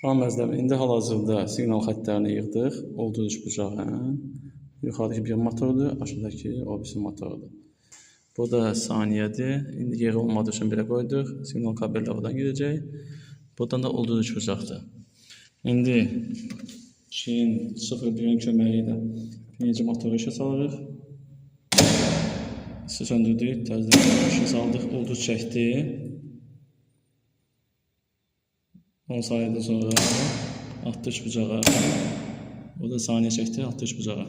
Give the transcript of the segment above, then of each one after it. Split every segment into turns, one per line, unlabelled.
Salam əzizlərim, indi hal-hazırda siqnal xəttlərini yığdıq. Olduğu üç bucağın. Yuxarıdakı bir motordur, aşağıdakı o birisi motordur. Bu da saniyədir. İndi yeri olmadığı üçün belə qoyduq. Siqnal kabelləri buradan gedəcək. Buradan da olduğu üç bucaqdır. İndi 0-1-in köməyi ilə birinci motoru işə salırıq. İşə söndürdük, təzədən işə saldıq, ulduz çəkdi. 10 saniyədən sonra atdı üç bucağa. O da saniyə çəkdi, atdı üç bucağa.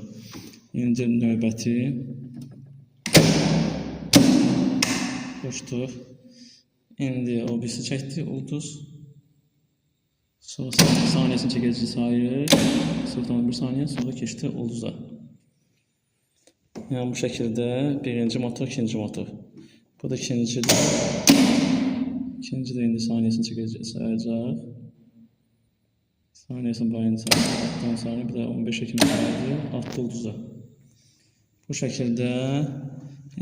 İndi növbəti qoşduq. İndi o birisi çəkdi, ulduz. Sonra saniyəsini çəkəcək sayı 0,1 saniyə, sonra keçdi ulduza. Yəni bu şəkildə birinci motor, ikinci motor. Bu da ikincidir. İkinci də indi saniyəsini çəkəcək, sayacaq. Saniyəsini bayını sayacaqdan sonra bir də 15 kimi sayacaq, atdı ulduza. Bu şəkildə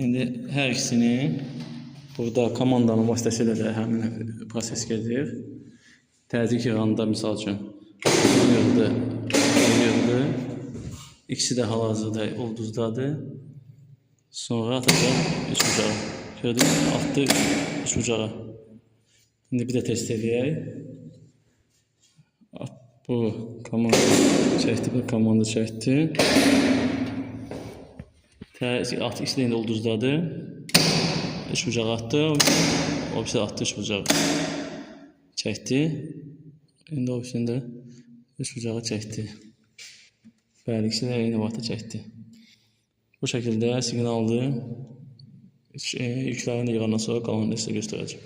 indi hər ikisini burada komandanın vasitəsilə də həmin proses gedir. Təzyiq yığanda misal üçün yığdı. İkisi də hal-hazırda ulduzdadır. Sonra atacaq üç bucağa. Gördünüz mü? Atdı üç bucağa. İndi bir də test edək. Bu komanda çəkdi, bu komanda çəkdi. İkisi də indi ulduzdadır. Üç bucağa atdı. O birisi də atdı üç bucağa. Çəkdi. İndi o birisini də üç bucağa çəkdi. Bəli, ikisi də eyni vaxtda çəkdi. Bu şəkildə siqnaldır. Yüklərini yığandan sonra qalanını sizə göstərəcəm.